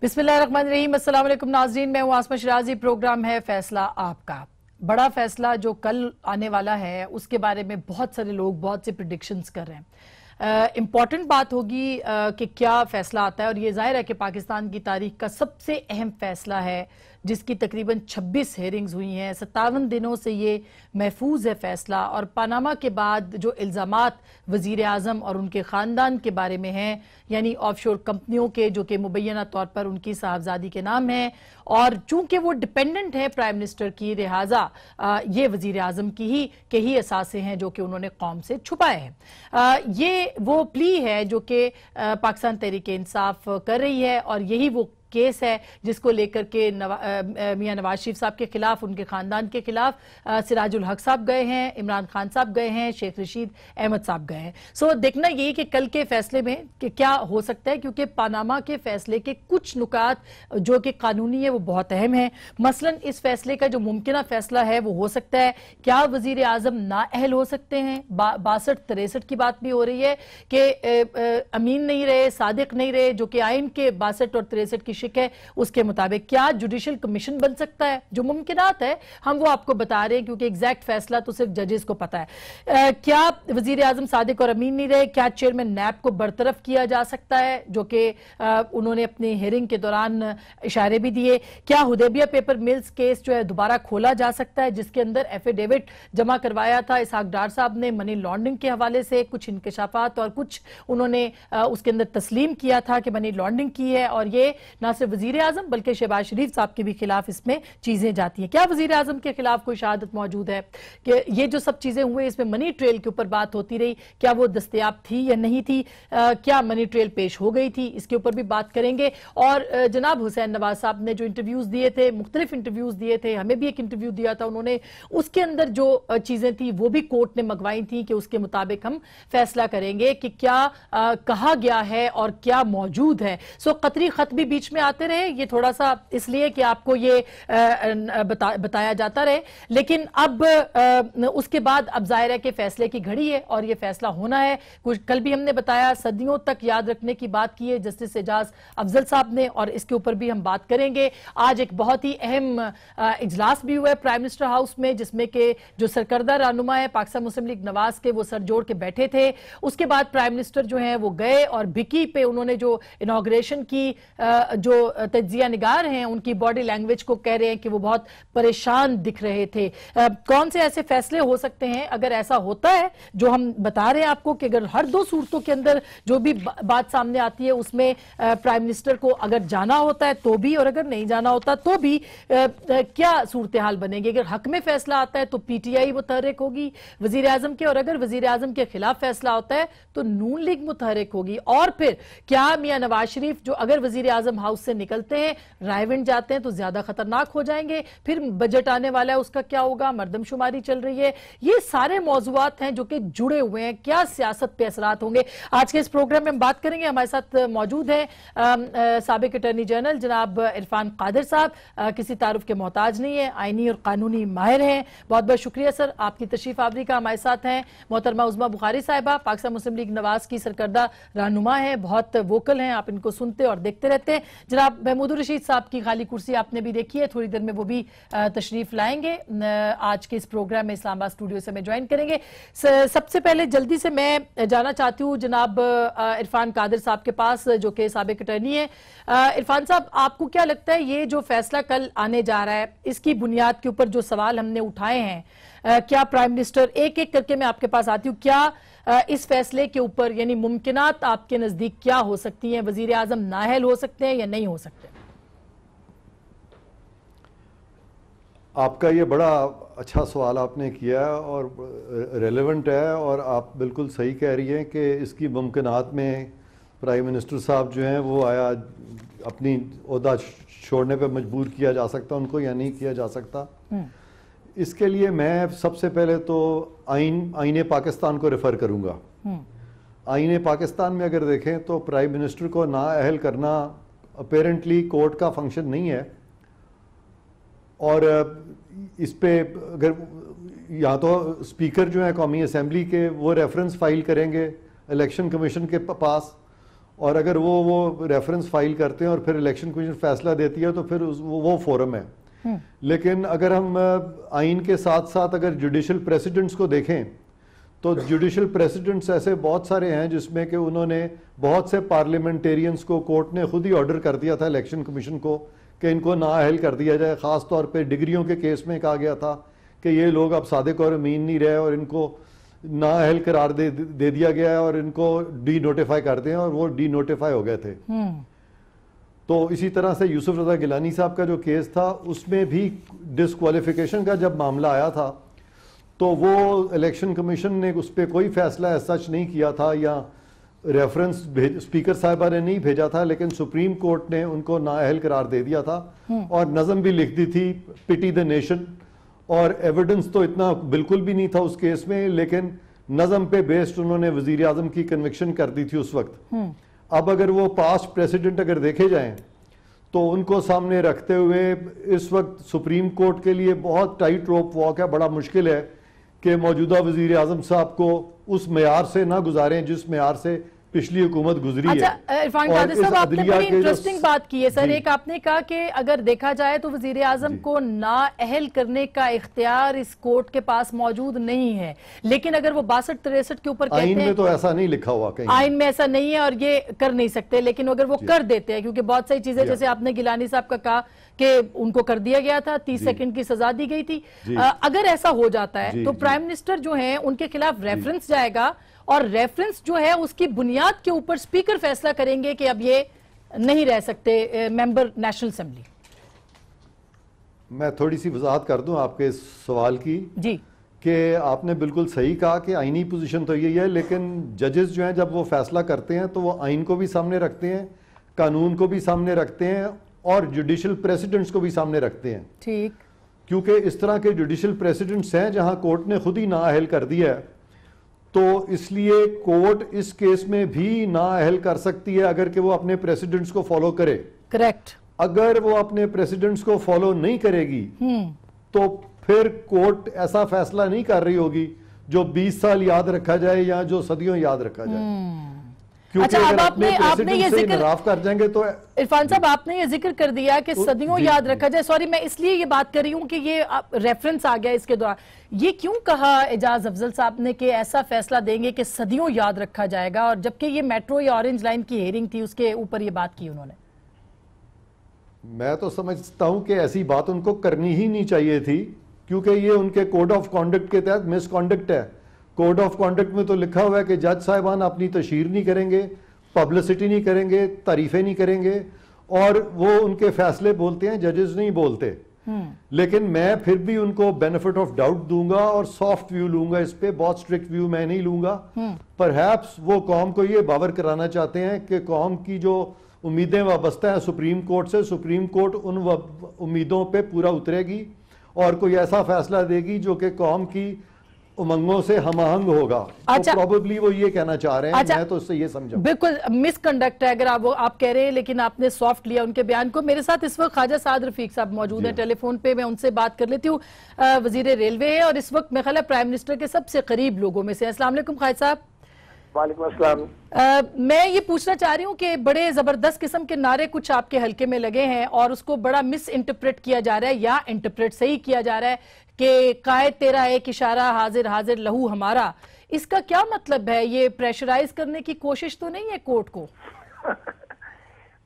बिस्मिल्लाहिर्रहमानिर्रहीम। अस्सलाम वालेकुम नाज़रीन, मैं हूँ आसमा शिराजी। प्रोग्राम है फैसला आपका। बड़ा फैसला जो कल आने वाला है उसके बारे में बहुत सारे लोग बहुत से प्रिडिक्शंस कर रहे हैं। इम्पॉर्टेंट बात होगी कि क्या फैसला आता है, और ये जाहिर है कि पाकिस्तान की तारीख का सबसे अहम फैसला है जिसकी तकरीबन 26 हेयरिंग्स हुई हैं। 57 दिनों से ये महफूज है फैसला, और पनामा के बाद जो इल्ज़ामात वज़ीर आज़म और उनके ख़ानदान के बारे में हैं, यानी ऑफशोर कंपनियों के जो कि मुबैना तौर पर उनकी साहबजादी के नाम हैं, और चूंकि वो डिपेंडेंट है प्राइम मिनिस्टर की, लिहाजा ये वज़ीर आज़म की ही असासे हैं जो कि उन्होंने कौम से छुपाए हैं। ये वो प्ली है जो कि पाकिस्तान तहरीक इंसाफ कर रही है, और यही वो केस है जिसको लेकर के मियां नवाज शरीफ साहब के खिलाफ, उनके खानदान के खिलाफ सिराजुल हक साहब गए हैं, इमरान खान साहब गए हैं, शेख रशीद अहमद साहब गए हैं। सो देखना यही कि कल के फैसले में कि क्या हो सकता है, क्योंकि पनामा के फैसले के कुछ नुकात जो कि कानूनी है वो बहुत अहम है। मसलन इस फैसले का जो मुमकिन फैसला है वो हो सकता है क्या वजीर आजम नाअहल हो सकते हैं। 62-63 की बात भी हो रही है कि अमीन नहीं रहे, सादिक नहीं रहे, जो कि आइन के 62 और 63 की है उसके मुताबिक क्या जुडिशल कमीशन बन सकता है। जो मुमकिनात है हम वो आपको बता रहे हैं, क्योंकि एग्जैक्ट फैसला तो सिर्फ जजेस को पता है। क्या वजीर आजम सादिक और अमीन नहीं रहे, क्या चेयरमैन नैब को बरतरफ किया जा सकता है, जो कि उन्होंने अपनी हियरिंग के दौरान इशारे भी दिए। क्या हुदैबिया पेपर मिल्स केस जो है दोबारा खोला जा सकता है, जिसके अंदर एफिडेविट जमा करवाया था इसहाक डार साहब ने मनी लॉन्ड्रिंग के हवाले से, कुछ इंकशाफात और कुछ उन्होंने उसके अंदर तस्लीम किया था कि मनी लॉन्ड्रिंग की है, और ये ना सिर्फ वजीर आजम बल्कि शहबाज शरीफ साहब के भी खिलाफ इसमें चीजें जाती हैं। क्या वजीर आजम के खिलाफ कोई शहादत मौजूद है कि ये जो सब चीजें हुई इसमें मनी ट्रेल के ऊपर बात होती रही, क्या वो दस्तयाब थी या नहीं थी, क्या मनी ट्रेल पेश हो गई थी, इसके ऊपर भी बात करेंगे। और जनाब हुसैन नवाज साहब ने जो इंटरव्यूज दिए थे, मुख्तलिफ इंटरव्यूज दिए थे, हमें भी एक इंटरव्यू दिया था उन्होंने, उसके अंदर जो चीजें थी वो भी कोर्ट ने मंगवाई थी कि उसके मुताबिक हम फैसला करेंगे कि क्या कहा गया है और क्या मौजूद है। सो कतरी खत भी बीच में आते रहे, ये थोड़ा सा इसलिए कि आपको ये बताया जाता रहे, लेकिन अब उसके बाद अब जाहिर है कि फैसले की घड़ी है और ये फैसला होना है। कुछ कल भी हमने बताया, सदियों तक याद रखने की बात की है जस्टिस एजाज अफजल साहब ने, और इसके ऊपर भी हम बात करेंगे। आज एक बहुत ही अहम इजलास भी हुआ है प्राइम मिनिस्टर हाउस में, जिसमें के जो सरकर्दा रहनुमा है पाकिस्तान मुस्लिम लीग नवाज के, वो सर जोड़ के बैठे थे। उसके बाद प्राइम मिनिस्टर जो है वो गए और भिकी पे उन्होंने जो इनॉग्रेशन की जो तज्जिया निगार हैं उनकी बॉडी लैंग्वेज को कह रहे हैं कि वो बहुत परेशान दिख रहे थे। कौन से ऐसे फैसले हो सकते हैं अगर ऐसा होता है जो हम बता रहे हैं आपको, कि अगर हर दो सूरतों के अंदर जो भी बात सामने आती है उसमें प्राइम मिनिस्टर को अगर जाना होता है तो भी, और अगर नहीं जाना होता तो भी क्या सूरत हाल बनेगी। अगर हक में फैसला आता है तो पीटीआई मुतहरिक होगी वजीर आजम के, और अगर वजीर आजम के खिलाफ फैसला होता है तो नून लीग मुतहरिक होगी। और फिर क्या मियां नवाज शरीफ जो अगर वजीर आजम हाउस से निकलते हैं, रायविंड जाते हैं तो ज्यादा खतरनाक हो जाएंगे, फिर बजट आने वाला है उसका क्या होगा, मर्दमशुमारी चल रही है, ये सारे मौजूआत हैं जो कि जुड़े हुए हैं, क्या सियासत पे असरात होंगे। आज के इस प्रोग्राम में हम बात करेंगे। हमारे साथ मौजूद हैं साबिक अटॉर्नी जनरल जनाब इरफान कादिर साहब, किसी तारुफ के मोहताज नहीं है, आईनी और कानूनी माहिर हैं। बहुत बहुत शुक्रिया सर आपकी तशरीफ आवरी का। हमारे साथ हैं मोहतरमा उज़मा बुखारी साहिबा, पाकिस्तान मुस्लिम लीग नवाज की सरकर्दा रहनुमा है, बहुत वोकल हैं, आप इनको सुनते और देखते रहते हैं। जनाब महमूद रशीद साहब की खाली कुर्सी आपने भी देखी है, थोड़ी देर में वो भी तशरीफ लाएंगे आज के इस प्रोग्राम में, इस्लामाबाद स्टूडियो से मैं ज्वाइन करेंगे। सबसे पहले जल्दी से मैं जाना चाहती हूँ जनाब इरफान कादिर साहब के पास जो कि साबिक अटॉर्नी है। इरफान साहब, आपको क्या लगता है ये जो फैसला कल आने जा रहा है, इसकी बुनियाद के ऊपर जो सवाल हमने उठाए हैं, क्या प्राइम मिनिस्टर, एक एक करके मैं आपके पास आती हूँ, क्या इस फैसले के ऊपर यानी मुमकिनात आपके नजदीक क्या हो सकती हैं, वजीर आजम नाअहल हो सकते हैं या नहीं हो सकते? आपका ये बड़ा अच्छा सवाल आपने किया है और रेलेवेंट है, और आप बिल्कुल सही कह रही हैं कि इसकी मुमकिनात में प्राइम मिनिस्टर साहब जो हैं वो आया अपनी ओहदा छोड़ने पे मजबूर किया जा सकता उनको या नहीं किया जा सकता। इसके लिए मैं सबसे पहले तो आईने पाकिस्तान को रेफर करूंगा। आईने पाकिस्तान में अगर देखें तो प्राइम मिनिस्टर को नाअहल करना अपेरेंटली कोर्ट का फंक्शन नहीं है, और इस पे अगर या तो स्पीकर जो है कौमी असेंबली के वो रेफरेंस फाइल करेंगे इलेक्शन कमीशन के पास, اور اگر وہ ریفرنس فائل کرتے ہیں اور پھر الیکشن کمیشن فیصلہ دیتی ہے تو پھر وہ فورم ہے. لیکن اگر ہم آئین کے ساتھ ساتھ اگر جوڈیشل پریسیڈنٹس کو دیکھیں تو جوڈیشل پریسیڈنٹس ایسے بہت سارے ہیں جس میں کہ انہوں نے بہت سے پارلیمنٹیرینز کو کورٹ نے خود ہی آرڈر کر دیا تھا الیکشن کمیشن کو کہ ان کو نااہل کر دیا جائے. خاص طور پہ ڈگریوں کے کیس میں کہا گیا تھا کہ یہ لوگ اب صادق اور امین نہیں رہے اور ان کو نااہل قرار دے دیا گیا ہے اور ان کو ڈی نوٹیفائی کر دیں, اور وہ ڈی نوٹیفائی ہو گئے تھے. تو اسی طرح سے یوسف رضا گیلانی صاحب کا جو کیس تھا اس میں بھی ڈسکوالیفیکیشن کا جب معاملہ آیا تھا تو وہ الیکشن کمیشن نے اس پہ کوئی فیصلہ ایسا سچ نہیں کیا تھا یا ریفرنس اسپیکر صاحبہ نے نہیں بھیجا تھا, لیکن سپریم کورٹ نے ان کو نااہل قرار دے دیا تھا اور نظم بھی لکھ دی تھی پٹی دا نیشن. اور ایویڈنس تو اتنا بالکل بھی نہیں تھا اس کیس میں, لیکن نظم پہ بیسڈ انہوں نے وزیر اعظم کی کنوکشن کر دی تھی اس وقت. اب اگر وہ پاسٹ پریسیڈنٹ اگر دیکھے جائیں تو ان کو سامنے رکھتے ہوئے اس وقت سپریم کورٹ کے لیے بہت ٹائٹ روپ واک ہے, بڑا مشکل ہے کہ موجودہ وزیر اعظم صاحب کو اس معیار سے نہ گزاریں جس معیار سے پچھلی حکومت گزری ہے. اچھا عرفان قادر صاحب, آپ نے بڑی انٹرسٹنگ بات کی ہے سر. ایک آپ نے کہا کہ اگر دیکھا جائے تو وزیر اعظم کو نااہل کرنے کا اختیار اس کورٹ کے پاس موجود نہیں ہے, لیکن اگر وہ 62-63 کے اوپر کہتے ہیں, آئین میں تو ایسا نہیں لکھا ہوا کہیں, آئین میں ایسا نہیں ہے اور یہ کر نہیں سکتے, لیکن اگر وہ کر دیتے ہیں, کیونکہ بہت ساری چیزیں جیسے آپ نے گیلانی صاحب کا کہا کہ ان کو کر دیا گیا تھا, 30 سیکنڈ کی سزا دی گئی تھی, اگر ایسا ہو جاتا ہے تو پرائم منسٹر جو ہیں ان کے خلاف ریفرنس جائے گا اور ریفرنس جو ہے اس کی بنیاد کے اوپر سپیکر فیصلہ کریں گے کہ اب یہ نہیں رہ سکتے ممبر نیشنل اسمبلی. میں تھوڑی سی وضاحت کر دوں آپ کے اس سوال کی جی, کہ آپ نے بالکل صحیح کہا کہ آئینی پوزیشن تو یہی ہے, لیکن ججز جو ہیں جب وہ فیصلہ کرتے ہیں تو وہ آئین کو بھی سامنے رکھتے ہیں, قانون کو بھی سامنے رکھتے ہیں اور جوڈیشل پریسیڈنٹس کو بھی سامنے رکھتے ہیں. ٹھیک, کیونکہ اس طرح کے جوڈیشل پریسیڈنٹس ہیں جہاں کورٹ نے خود ہی نااہل کر دیا ہے, تو اس لیے کورٹ اس کیس میں بھی نااہل کر سکتی ہے اگر کہ وہ اپنے پریسیڈنٹس کو فالو کرے. کریکٹ. اگر وہ اپنے پریسیڈنٹس کو فالو نہیں کرے گی تو پھر کورٹ ایسا فیصلہ نہیں کر رہی ہوگی جو 20 سال یاد رکھا جائے یا جو صدیوں یاد رکھا جائے. اچھا, اب آپ نے یہ ذکر کر جائیں گے تو عرفان صاحب آپ نے یہ ذکر کر دیا کہ صدیوں یاد رکھا جائے. سوری, میں اس لیے یہ بات کر رہی ہوں کہ یہ ریفرنس آ گیا اس کے دوران. یہ کیوں کہا اعجاز افضل صاحب نے کہ ایسا فیصلہ دیں گے کہ صدیوں یاد رکھا جائے گا, اور جبکہ یہ میٹرو یا آرنج لائن کی ہیئرنگ تھی اس کے اوپر یہ بات کی انہوں نے؟ میں تو سمجھتا ہوں کہ ایسی بات ان کو کرنی ہی نہیں چاہیے تھی, کیونکہ یہ ان کے کوڈ آف کانڈکٹ کے تحت مس کانڈکٹ ہے. کوڈ آف کانڈکٹ میں تو لکھا ہوا ہے کہ جج صاحبان اپنی تشہیر نہیں کریں گے, پبلسٹی نہیں کریں گے, تعریفیں نہیں کریں گے, اور وہ ان کے فیصلے بولتے ہیں, ججز نہیں بولتے. لیکن میں پھر بھی ان کو بینیفٹ آف ڈاؤٹ دوں گا اور سافٹ ویو لوں گا اس پہ, بہت سٹرکٹ ویو میں نہیں لوں گا. پرہیپس وہ قوم کو یہ باور کرانا چاہتے ہیں کہ قوم کی جو امیدیں وابستہ ہیں سپریم کورٹ سے, سپریم کورٹ ان امیدوں پہ پورا اترے گی اور کوئی ایسا فیصلہ دے گی جو کہ قوم کی امنگوں سے ہم آہنگ ہوگا. پروبیبلی وہ یہ کہنا چاہ رہے ہیں, میں تو اس سے یہ سمجھا بالکل مس کنڈکٹ ہے اگر آپ کہہ رہے ہیں, لیکن آپ نے سافٹ لیا ان کے بیان کو. میرے ساتھ اس وقت خواجہ سعد رفیق صاحب موجود ہیں ٹیلی فون پہ, میں ان سے بات کر لیتی ہوں. وزیر ریلوے ہے اور اس وقت میرے خیال ہے پرائم منسٹر کے سب سے قریب لوگوں میں سے. السلام علیکم خواجہ صاحب. وعلیکم السلام. میں یہ پوچھنا چاہ رہی ہوں کہ بڑے زبردست قسم کے نعرے کچھ آپ کے حلقے میں لگے ہیں اور اس کو بڑا مس انٹرپریٹ کیا جا رہا ہے یا انٹرپریٹ صحیح کیا جا رہا ہے کہ قائد تیرا ایک اشارہ حاضر حاضر لہو ہمارا. اس کا کیا مطلب ہے؟ یہ پریشرائز کرنے کی کوشش تو نہیں ہے کورٹ کو؟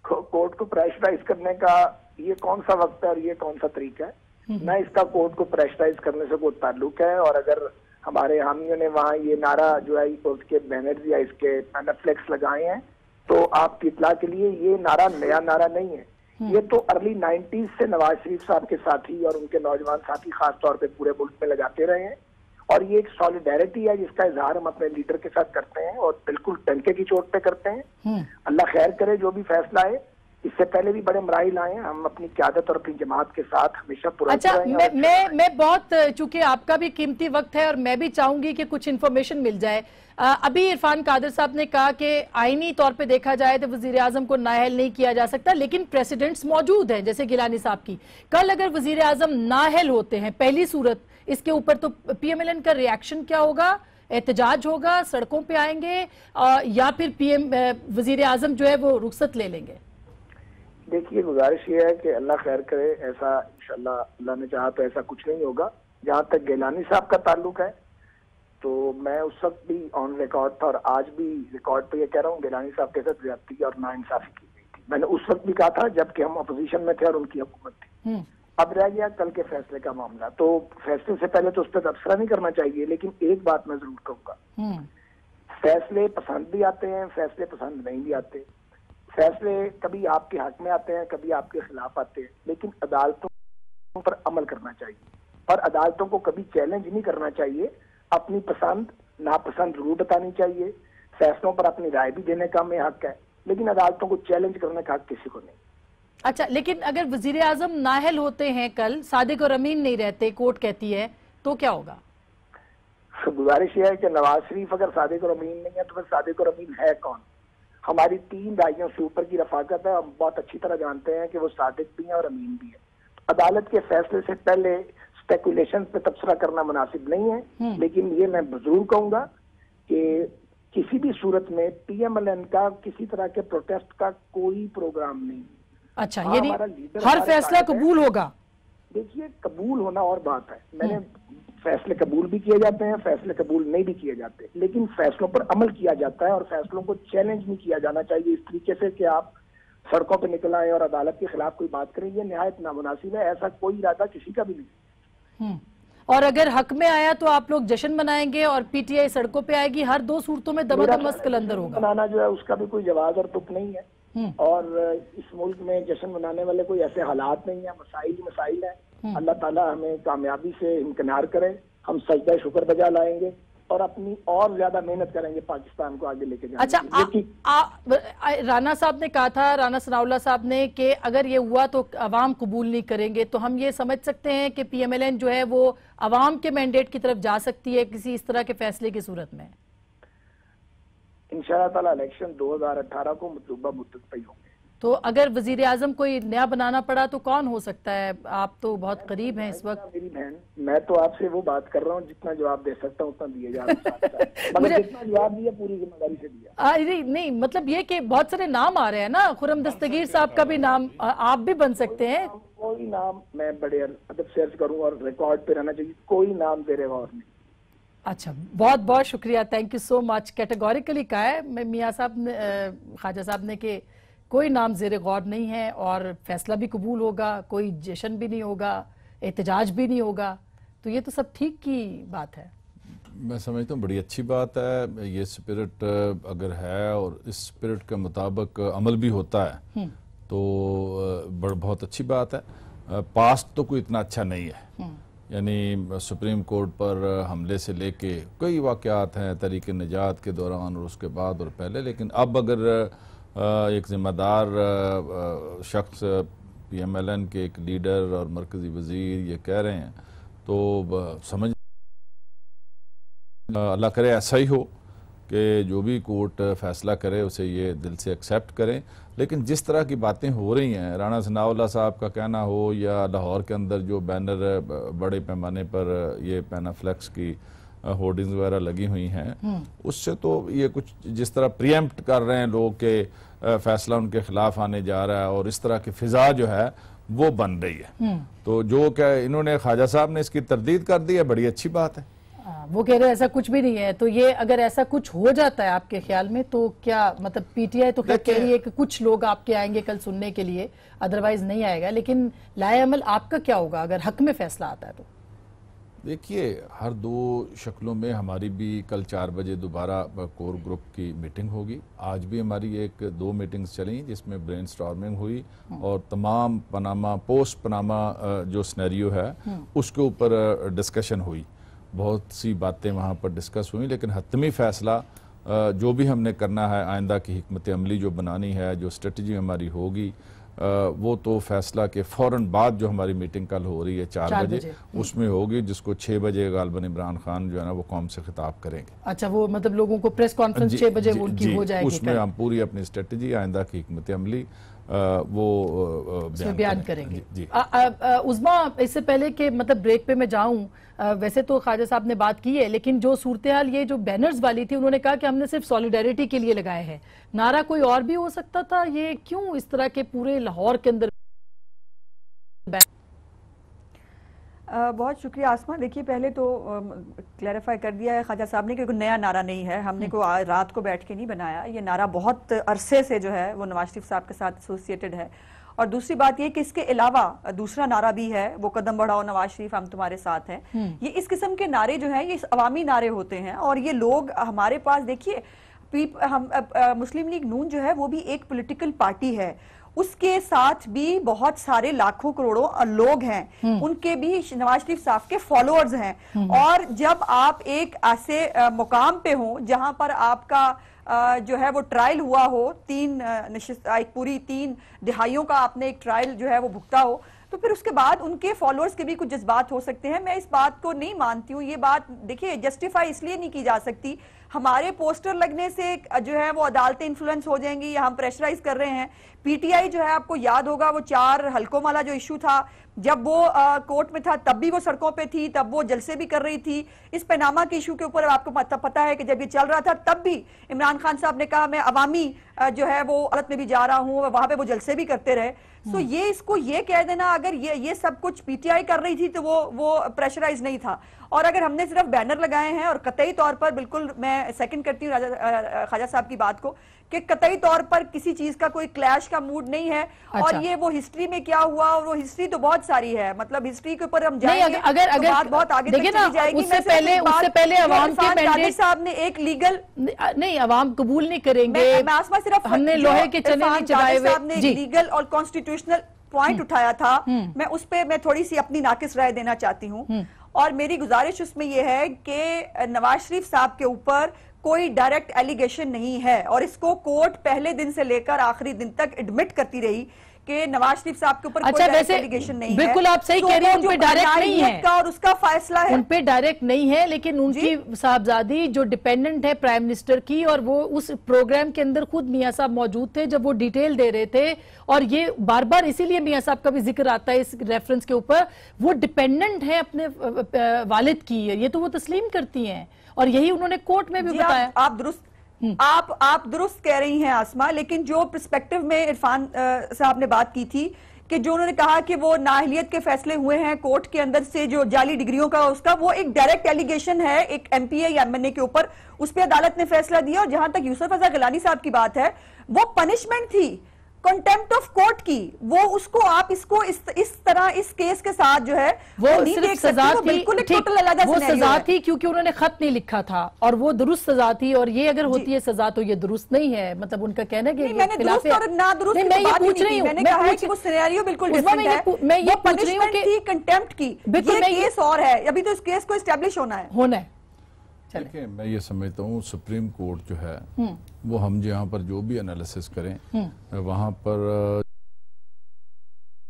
کورٹ کو پریشرائز کرنے کا یہ کون سا وقت ہے اور یہ کون سا طریقہ ہے؟ نہ اس کا کورٹ کو پریشرائز کرنے سے کوئی تعلق ہے. اور اگر ہمارے حامیوں نے وہاں یہ نعرہ جو ہے اس کے بینرز یا اس کے فلیکس لگائے ہیں تو آپ کی اطلاع کے لیے یہ نعرہ نیا نعرہ نہیں ہے. یہ تو ارلی 90s سے نواز شریف صاحب کے ساتھی اور ان کے نوجوان ساتھی خاص طور پہ پورے ملک میں لگاتے رہے ہیں, اور یہ ایک سالیڈیرٹی ہے جس کا اظہار ہم اپنے لیڈر کے ساتھ کرتے ہیں اور بالکل ٹنکے کی چوٹ پہ کرتے ہیں. اللہ خیر کرے جو بھی فیصلہ ہے. اس سے پہلے بھی بڑے مراحل آئے ہیں, ہم اپنی قیادت اور اپنی جماعت کے ساتھ ہمیشہ اچھا, میں بہت چونکہ آپ کا بھی قیمتی وقت ہے اور میں بھی چاہوں گی کہ کچھ انفارمیشن مل جائے. ابھی عرفان قادر صاحب نے کہا کہ آئینی طور پہ دیکھا جائے تو وزیر اعظم کو نااہل نہیں کیا جا سکتا, لیکن پریسیڈنٹس موجود ہیں جیسے گیلانی صاحب کی. کل اگر وزیر اعظم نااہل ہوتے ہیں پہلی صورت, اس کے اوپر تو پی ایم ایل این کا ریاکشن کیا ہوگا एहतजाज होगा, सड़कों पे आएंगे या फिर पीएम वजीर आजम जो है वो रुखसत ले लेंगे? देखिए, गुजारिश ये है कि अल्लाह खैर करे, ऐसा इंशाल्लाह अल्लाह ने चाहा तो ऐसा कुछ नहीं होगा। जहां तक गिलानी साहब का ताल्लुक है तो मैं उस वक्त भी ऑन रिकॉर्ड था और आज भी रिकॉर्ड पे ये कह रहा हूँ, गिलानी साहब के साथ ज्यादती और नाइंसाफी की गई थी। मैंने उस वक्त भी कहा था जबकि हम अपोजिशन में थे और उनकी हुकूमत थी। अब रह गया कल के फैसले का मामला, तो फैसले से पहले तो उस पर तबसरा नहीं करना चाहिए, लेकिन एक बात मैं जरूर कहूंगा, फैसले पसंद भी आते हैं, फैसले पसंद नहीं भी आते। फैसले कभी आपके हक में आते हैं, कभी आपके खिलाफ आते हैं, लेकिन अदालतों पर अमल करना चाहिए और अदालतों को कभी चैलेंज नहीं करना चाहिए। अपनी पसंद नापसंद जरूर बतानी चाहिए, फैसलों पर अपनी राय भी देने का हमें हक है, लेकिन अदालतों को चैलेंज करने का हक किसी को नहीं। अच्छा, लेकिन अगर वजीर आजम नाअहल होते हैं, कल सादिक और अमीन नहीं रहते, कोर्ट कहती है, तो क्या होगा? गुजारिश यह है कि नवाज शरीफ अगर सादिक और अमीन नहीं है तो फिर सादिक और अमीन है कौन? हमारी 3 दाइयों से ऊपर की रफाकत है, हम बहुत अच्छी तरह जानते हैं कि वो सादिक भी है और अमीन भी है। अदालत के फैसले से पहले स्पेकुलेशन पे तबसरा करना मुनासिब नहीं है, लेकिन ये मैं जरूर कहूंगा कि किसी भी सूरत में PMLN का किसी तरह के प्रोटेस्ट का कोई प्रोग्राम नहीं। अच्छा, यानी हर फैसला कबूल होगा? देखिए, कबूल होना और बात है, मैंने फैसले कबूल भी किए जाते हैं, फैसले कबूल नहीं भी किए जाते, लेकिन फैसलों पर अमल किया जाता है और फैसलों को चैलेंज नहीं किया जाना चाहिए इस तरीके से कि आप सड़कों पर निकल आए और अदालत के खिलाफ कोई बात करें। ये निहायत नामुनासिब है, ऐसा कोई इरादा किसी का भी नहीं। और अगर हक में आया तो आप लोग जश्न मनाएंगे और PTI सड़कों पे आएगी, हर 2 सूरतों में दमादम कलंदर होगा। मनाना जो है उसका भी कोई जवाब और तुक नहीं है, और इस मुल्क में जश्न मनाने वाले कोई ऐसे हालात नहीं है, मसाइल है। अल्लाह ताला हमें कामयाबी से इम्कनार करे, हम सजदा शुक्र बजा लाएंगे और अपनी और ज्यादा मेहनत करेंगे पाकिस्तान को आगे लेके जाने। अच्छा, राना साहब ने कहा था, राना सनाउल्लाह साहब ने, कि अगर ये हुआ तो अवाम कबूल नहीं करेंगे, तो हम ये समझ सकते हैं कि PMLN जो है वो अवाम के मैंडेट की तरफ जा सकती है किसी इस तरह के फैसले की सूरत में? इंशाअल्लाह ताला इलेक्शन 2018 को मतलूबा मुद्दत पे होंगे। तो अगर वजीर आजम कोई नया बनाना पड़ा तो कौन हो सकता है? आप तो बहुत करीब हैं इस वक्त। मेरी बहन, मैं तो आपसे वो बात कर रहा हूँ जितना जवाब दे सकता हूँ उतना दिए जा रहा हूँ। मगर जितना जवाब दिया पूरी जिम्मेदारी से दिया। नहीं, मतलब ये कि बहुत सारे नाम आ रहे हैं ना, खुर्रम दस्तगीर साहब का भी नाम, आप भी बन सकते हैं। कोई नाम मैं बड़े अदब से अर्ज करूँ और रिकॉर्ड पे रहना चाहिए, कोई नाम ज़ेरे गौर नहीं। अच्छा, बहुत बहुत शुक्रिया, thank you so much. Categorically कहा है मियाँ साहब ने, ख्वाजा साहब ने, कि कोई नाम ज़ेरे गौर नहीं है और फैसला भी कबूल होगा, कोई जश्न भी नहीं होगा, एहतजाज भी नहीं होगा, तो ये तो सब ठीक की बात है। मैं समझता हूँ बड़ी अच्छी बात है, ये स्पिरिट अगर है और इस स्पिरिट के मुताबिक अमल भी होता है तो बहुत अच्छी बात है। पास्ट तो कोई इतना अच्छा नहीं है, यानी सुप्रीम कोर्ट पर हमले से लेके कई वाक़यात हैं तहरीक निजात के दौरान और उसके बाद और पहले, लेकिन अब अगर एक ज़िम्मेदार शख्स PMLN के एक लीडर और मरकज़ी वज़ीर ये कह रहे हैं तो समझ, अल्लाह करे ऐसा ही हो कि जो भी कोर्ट फैसला करे उसे ये दिल से एक्सेप्ट करें। लेकिन जिस तरह की बातें हो रही हैं, राना सनाउल्लाह साहब का कहना हो या लाहौर के अंदर जो बैनर बड़े पैमाने पर ये पैनाफ्लेक्स की होर्डिंग्स वगैरह लगी हुई हैं, उससे तो ये कुछ जिस तरह प्रीएम्प्ट कर रहे हैं लोग के फैसला उनके खिलाफ आने जा रहा है और इस तरह की फिजा जो है वो बन रही है। तो जो क्या इन्होंने ख्वाजा साहब ने इसकी तरदीद कर दी है, बड़ी अच्छी बात है। वो कह रहे हैं ऐसा कुछ भी नहीं है, तो ये अगर ऐसा कुछ हो जाता है आपके ख्याल में तो क्या मतलब PTI तो कह रही है कि कुछ लोग आपके आएंगे कल सुनने के लिए, अदरवाइज नहीं आएगा, लेकिन लाए अमल आपका क्या होगा अगर हक में फैसला आता है तो? देखिए, हर 2 शक्लों में हमारी भी कल 4 बजे दोबारा कोर ग्रुप की मीटिंग होगी। आज भी हमारी 1-2 मीटिंग्स चली जिसमें ब्रेनस्टॉर्मिंग हुई और तमाम पोस्ट पनामा जो सिनेरियो है उसके ऊपर डिस्कशन हुई, बहुत सी बातें वहाँ पर डिस्कस हुई, लेकिन हतमी फ़ैसला जो भी हमने करना है, आइंदा की हिकमत अमली जो बनानी है, जो स्ट्रेटजी हमारी होगी, वो तो फैसला के फ़ौरन बाद जो हमारी मीटिंग कल हो रही है 4 बजे उसमें होगी, जिसको 6 बजे गालिबन इमरान खान जो है ना वो कौम से खिताब करेंगे। अच्छा, वो मतलब लोगों को प्रेस कॉन्फ्रेंस 6 बजे उनकी हो जाएगी, उसमें हम पूरी अपनी स्ट्रेटजी, आइंदा की हिकमत अमली وہ بیان کریں گے. جی عظما اس سے پہلے کہ مطلب بریک پہ میں جاؤں، ویسے تو خواجہ صاحب نے بات کی ہے، لیکن جو صورتحال یہ جو بینرز والی تھی انہوں نے کہا کہ ہم نے صرف سولیڈیرٹی کے لیے لگائے ہیں، نعرہ کوئی اور بھی ہو سکتا تھا، یہ کیوں اس طرح کے پورے لاہور کے اندر؟ بہت شکریہ آسما. دیکھیے پہلے تو کلیریفائی کر دیا ہے خواجہ صاحب نے کہ کوئی نیا نعرہ نہیں ہے، ہم نے کوئی رات کو بیٹھ کے نہیں بنایا، یہ نعرہ بہت عرصے سے جو ہے وہ نواز شریف صاحب کے ساتھ ایسوسیٹڈ ہے. اور دوسری بات یہ کہ اس کے علاوہ دوسرا نعرہ بھی ہے، وہ قدم بڑھاؤ نواز شریف ہم تمہارے ساتھ ہیں. یہ اس قسم کے نعرے جو ہیں یہ عوامی نعرے ہوتے ہیں، اور یہ لوگ ہمارے پاس دیکھیے مسلم لیگ نون جو ہے وہ بھی ایک پولیٹیکل پارٹی ہے، اس کے ساتھ بھی بہت سارے لاکھوں کروڑوں لوگ ہیں، ان کے بھی نواز شریف صاحب کے فالوورز ہیں. اور جب آپ ایک ایسے مقام پہ ہوں جہاں پر آپ کا جو ہے وہ ٹرائل ہوا ہو، پوری 3 دہائیوں کا آپ نے ایک ٹرائل جو ہے وہ بھگتا ہو، تو پھر اس کے بعد ان کے فالوورز کے بھی کچھ جذبات ہو سکتے ہیں. میں اس بات کو نہیں مانتی ہوں، یہ بات دیکھیے جسٹیفائی اس لیے نہیں کی جا سکتی. ہمارے پوسٹر لگنے سے جو ہے وہ عدالتیں انفلوئنس ہو جائیں گی یا ہم پریشرائز کر رہے ہیں. پی ٹی آئی جو ہے آپ کو یاد ہوگا وہ 4 حلقوں والا جو ایشو تھا، جب وہ کورٹ میں تھا تب بھی وہ سڑکوں پہ تھی، تب وہ جلسے بھی کر رہی تھی. اس پیناما کے ایشو کے اوپر آپ کو پتہ ہے کہ جب یہ چل رہا تھا تب بھی عمران خان صاحب نے کہا میں عوامی جو ہے وہ عدالت میں بھی جا رہا ہوں، وہاں پہ وہ جلسے بھی کرتے رہے. سو یہ اس کو یہ کہہ دینا اگر یہ سب کچھ پی ٹی آئی کر رہی تھی تو وہ پریشرائز نہیں تھا. اور اگر ہم نے صرف بینر لگائے ہیں، اور قطعی طور پر بالکل میں سیکنڈ کرتی ہوں خواجہ صاحب کی بات کو کہ قطعی طور پر کسی چیز کا کوئی کلیش کا موڈ نہیں ہے. اور یہ وہ ہسٹری میں کیا ہوا، اور وہ ہسٹری تو بہت ساری ہے، مطلب ہسٹری کے اوپر ہم جائیں گے تو بات بہت آگے تک چلی جائے گی. اس سے پہلے عوام کے مینڈیٹ صاحب نے ایک لیگل نہیں، عوام قبول نہیں کریں گے. میں آسما صرف ہم نے لوہے کے چنے نہیں چلائے ہوئے. صاحب نے لیگل اور کانسٹیٹیوشنل پوائنٹ اٹھایا تھا، میں اس پہ میں تھوڑی سی اپنی ناقص رائے دینا چاہتی ہوں. اور میری گزارش اس میں یہ ہے کہ نواز شریف صاحب کے اوپر کوئی ڈائریکٹ ایلیگیشن نہیں ہے، اور اس کو کورٹ پہلے دن سے لے کر آخری دن تک ایڈمٹ کرتی رہی کہ نواز شریف صاحب کے اوپر کوئی ڈائریکٹ ایلیگیشن نہیں ہے. بالکل آپ صحیح کہہ رہی ہیں، ان پہ ڈائریکٹ نہیں ہے اور اس کا فیصلہ ہے، ان پہ ڈائریکٹ نہیں ہے، لیکن ان کی صاحبزادی جو ڈیپینڈنٹ ہے پرائم منسٹر کی، اور وہ اس پروگرام کے اندر خود میاں صاحب موجود تھے جب وہ ڈیٹیل دے رہے تھے. اور یہ بار بار اسی لیے میاں صاحب کا بھی ذکر آتا ہے اس ریفرنس کے اوپر، وہ ڈیپینڈنٹ ہے اپنے والد کی، یہ تو وہ تسلیم کرتی ہیں، اور یہی انہوں نے کورٹ میں بھی بتایا. آپ درست کہہ رہی ہیں آسما، لیکن جو پرسپیکٹیو میں عرفان صاحب نے بات کی تھی کہ جو انہوں نے کہا کہ وہ نااہلیت کے فیصلے ہوئے ہیں کورٹ کے اندر سے، جو جعلی ڈگریوں کا اس کا وہ ایک ڈائریکٹ ایلیگیشن ہے ایک ایم پی اے یا ایم این اے کے اوپر، اس پہ عدالت نے فیصلہ دیا. اور جہاں تک یوسف رضا گیلانی صاحب کی بات ہے، وہ پنشمنٹ تھی کنٹیمپٹ آف کورٹ کی، وہ اس کو آپ اس طرح اس کیس کے ساتھ جو ہے وہ صرف سزا تھی، وہ سزا تھی کیونکہ انہوں نے خط نہیں لکھا تھا، اور وہ درست سزا تھی. اور یہ اگر ہوتی ہے سزا تو یہ درست نہیں ہے، مطلب ان کا کہنا کہ میں نے درست اور نادرست کی بات نہیں کی، میں نے کہا ہے کہ وہ سینیریو بالکل ڈیفرنٹ ہے. میں یہ پوچھ رہی ہوں کہ کنٹیمپٹ کی یہ کیس اور ہے، ابھی تو اس کیس کو اسٹیبلش ہونا ہے. دیکھیں میں یہ سمجھتا ہوں سپریم کورٹ جو ہے وہ ہم جہاں پر جو بھی انالیسس کریں وہاں پر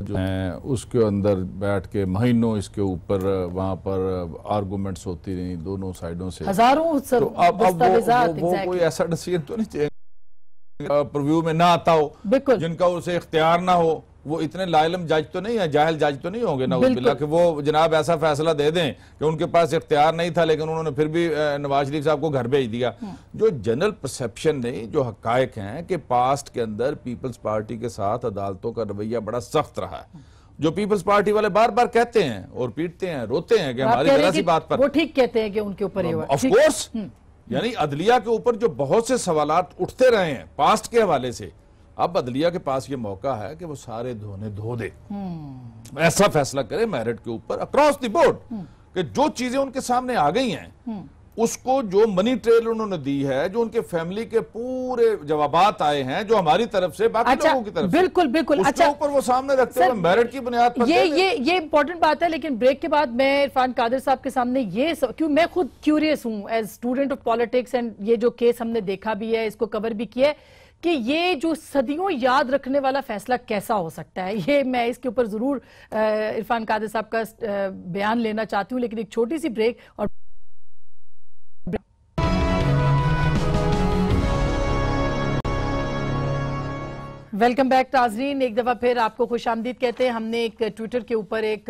جو ہیں اس کے اندر بیٹھ کے مہینوں اس کے اوپر وہاں پر آرگومنٹس ہوتی رہی دونوں سائیڈوں سے، ہزاروں دستاویزات. وہ کوئی ایسا ڈیسیژن تو نہیں چاہیے پرویو میں نہ آتا ہو، جن کا اسے اختیار نہ ہو. وہ اتنے لا علم جج تو نہیں ہے، جاہل جج تو نہیں ہوں گے نعوذ باللہ کہ وہ جناب ایسا فیصلہ دے دیں کہ ان کے پاس اختیار نہیں تھا لیکن انہوں نے پھر بھی نواز شریف صاحب کو گھر بھیج دیا. جو جنرل پرسیپشن نہیں، جو حقائق ہیں کہ پاسٹ کے اندر پیپلز پارٹی کے ساتھ عدالتوں کا رویہ بڑا سخت رہا ہے، جو پیپلز پارٹی والے بار بار کہتے ہیں اور پیٹتے ہیں روتے ہیں کہ ہماری ذرا سی بات پر وہ ٹھیک کہتے ہیں کہ ان کے اوپر یہ ہوا. آف کورس یعنی عدلیہ کے اوپر جو بہت سے سوالات اٹھتے رہے ہیں پاسٹ کے حوالے سے، اب عدلیہ کے پاس یہ موقع ہے کہ وہ سارے دھونے دھو دے، ایسا فیصلہ کرے میرٹ کے اوپر اکراس دی بورڈ کہ جو چیزیں ان کے سامنے آ گئی ہیں اس کو جو منی ٹریل انہوں نے دی ہے، جو ان کے فیملی کے پورے جوابات آئے ہیں جو ہماری طرف سے باقی لوگوں کی طرف سے، بالکل اس کے اوپر وہ سامنے رکھتے ہوئے میرٹ کی بنیاد پر یہ امپورٹنٹ بات ہے. لیکن بریک کے بعد میں عرفان قادر صاحب کے سامنے کیوں میں خود کیوریس ہوں as student of politics, and یہ جو کیس ہم نے دیکھا بھی ہے، اس کو کور بھی کیا ہے کہ یہ جو صدیوں یاد رکھنے والا فیصلہ کیسا ہو سکتا ہے. یہ میں اس کے اوپر ضرور عرفان قادر صاحب کا بیان لینا چاہتی ہوں، لیکن ایک چھوٹی سی بریک. اور वेलकम बैक नाज़रीन, एक दफ़ा फिर आपको खुश आमदीद कहते हैं। हमने एक ट्विटर के ऊपर एक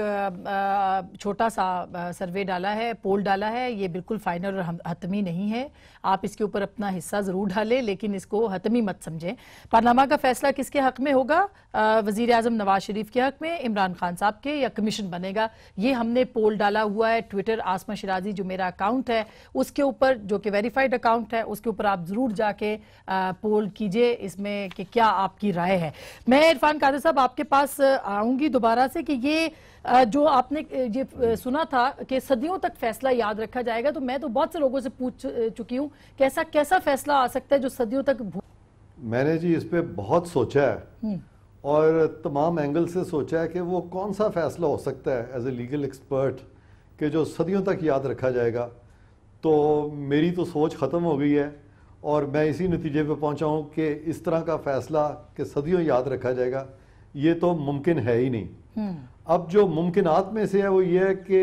छोटा सा सर्वे डाला है, पोल डाला है। ये बिल्कुल फाइनल और हतमी नहीं है, आप इसके ऊपर अपना हिस्सा ज़रूर डालें, लेकिन इसको हतमी मत समझें। पार्लियामा का फैसला किसके हक़ में होगा? वज़ीर आज़म नवाज शरीफ के हक़ में, इमरान खान साहब के, या कमीशन बनेगा? ये हमने पोल डाला हुआ है ट्विटर आसमा शिराजी जो मेरा अकाउंट है उसके ऊपर, जो कि वेरीफाइड अकाउंट है, उसके ऊपर आप ज़रूर जाके पोल कीजिए इसमें कि क्या आपकी राय है। मैं इरफान कादिर साहब आपके पास आऊंगी दोबारा से कि ये जो आपने ये सुना था कि सदियों तक फैसला याद रखा जाएगा, तो मैं तो बहुत से लोगों से पूछ चुकी हूँ कि ऐसा कैसा फैसला आ सकता है जो सदियों तक। मैंने जी इस पे बहुत सोचा है और तमाम एंगल से सोचा है कि वो कौन सा फैसला हो सकता है एज ए लीगल एक्सपर्ट कि जो सदियों तक याद रखा जाएगा। तो मेरी तो सोच ख़त्म हो गई है और मैं इसी नतीजे पे पहुंचा हूं कि इस तरह का फैसला कि सदियों याद रखा जाएगा ये तो मुमकिन है ही नहीं। अब जो मुमकिनात में से है वो ये है कि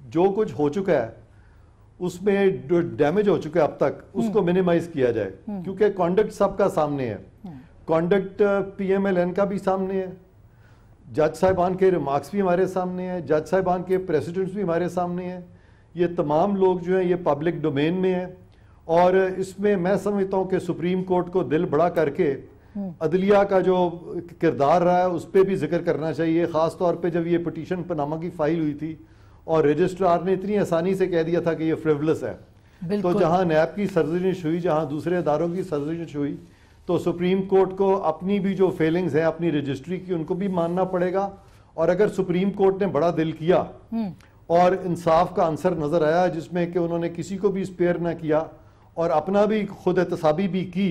जो कुछ हो चुका है उसमें जो डैमेज हो चुका है अब तक उसको मिनिमाइज किया जाए, क्योंकि कॉन्डक्ट सबका सामने है। कॉन्डक्ट PMLN का भी सामने है, जज साहिबान के रिमार्क्स भी हमारे सामने हैं, जज साहिबान के प्रेसिडेंट्स भी हमारे सामने हैं। ये तमाम लोग जो हैं ये पब्लिक डोमेन में हैं और इसमें मैं समझता हूँ कि सुप्रीम कोर्ट को दिल बड़ा करके अदलिया का जो किरदार रहा है उस पर भी जिक्र करना चाहिए। ख़ास तौर पे जब ये पिटीशन पनामा की फाइल हुई थी और रजिस्ट्रार ने इतनी आसानी से कह दिया था कि ये फ्रिवलेस है, तो जहाँ नैब की सरजनिश हुई, जहाँ दूसरे इदारों की सरजनिश हुई, तो सुप्रीम कोर्ट को अपनी भी जो फेलिंग्स हैं अपनी रजिस्ट्री की उनको भी मानना पड़ेगा। और अगर सुप्रीम कोर्ट ने बड़ा दिल किया और इंसाफ का आंसर नजर आया जिसमें कि उन्होंने किसी को भी स्पेयर ना किया और अपना भी खुद एहतसाबी भी की,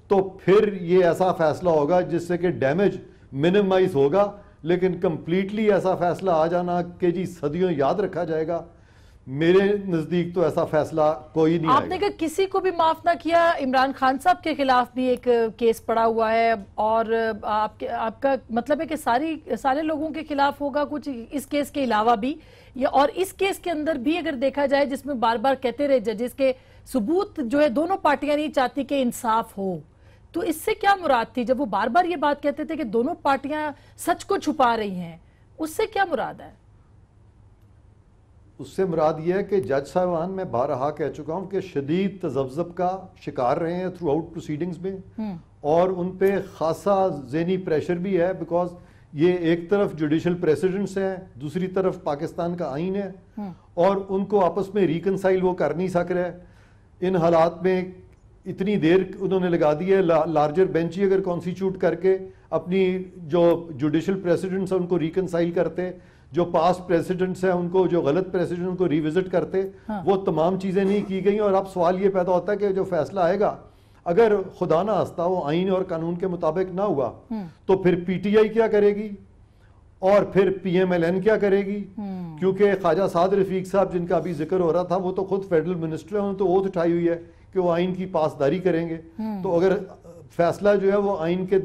तो फिर ये ऐसा फैसला होगा जिससे कि डैमेज मिनिमाइज होगा। लेकिन कंप्लीटली ऐसा फैसला आ जाना कि जी सदियों याद रखा जाएगा, मेरे नजदीक तो ऐसा फैसला कोई नहीं। आपने कहा किसी को भी माफ ना किया, इमरान खान साहब के खिलाफ भी एक केस पड़ा हुआ है और आपका मतलब है कि सारे लोगों के खिलाफ होगा कुछ इस केस के अलावा भी, या और इस केस के अंदर भी अगर देखा जाए जिसमें बार बार कहते रहे जजेस के सबूत जो है दोनों पार्टियां नहीं चाहती कि इंसाफ हो, तो इससे क्या मुराद थी जब वो बार बार ये बात कहते थे कि दोनों पार्टियां सच को छुपा रही हैं, उससे क्या मुराद है? उससे मुराद ये है कि जज साहिबान मैं बारहा कह चुका हूं कि शदीद तजब्ज़ब का शिकार रहे हैं थ्रू आउट प्रोसीडिंग्स में और उन पे खासा ज़हनी प्रेशर भी है, बिकॉज ये एक तरफ जुडिशल प्रेसिडेंट्स हैं, दूसरी तरफ पाकिस्तान का आइन है और उनको आपस में रिकनसाइल वो कर नहीं सक रहे। इन हालात में इतनी देर उन्होंने लगा दी है, लार्जर बेंच ही अगर कॉन्स्टिट्यूट करके अपनी जो जुडिशल प्रेसिडेंट्स हैं उनको रिकनसाइल करते, जो पास्ट प्रेसिडेंट्स हैं उनको, जो गलत प्रेसिडेंट उनको रिविजिट करते, वो तमाम चीज़ें नहीं की गई। और अब सवाल ये पैदा होता है कि जो फैसला आएगा अगर खुदा ना हंसता वो आइन और कानून के मुताबिक ना हुआ तो फिर PTI क्या करेगी और फिर PMLN क्या करेगी? क्योंकि ख्वाजा साद रफीक साहब जिनका अभी जिक्र हो रहा था वो तो खुद फेडरल मिनिस्टर हैं, उन्होंने तो ओथ उठाई हुई है कि वो आइन की पासदारी करेंगे। तो अगर फैसला जो है वो आइन के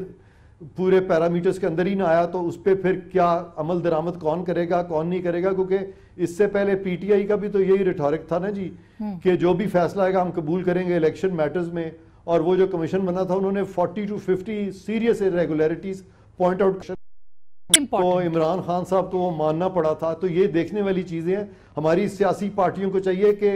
पूरे पैरामीटर्स के अंदर ही ना आया तो उस पर फिर क्या अमल दरामद कौन करेगा कौन नहीं करेगा? क्योंकि इससे पहले PTI का भी तो यही रिटोरिक था ना जी कि जो भी फैसला आएगा हम कबूल करेंगे इलेक्शन मैटर्स में, और वो जो कमीशन बना था उन्होंने 40 to 50 serious irregularities point out, तो इमरान खान साहब को वो मानना पड़ा था। तो ये देखने वाली चीजें हैं। हमारी सियासी पार्टियों को चाहिए कि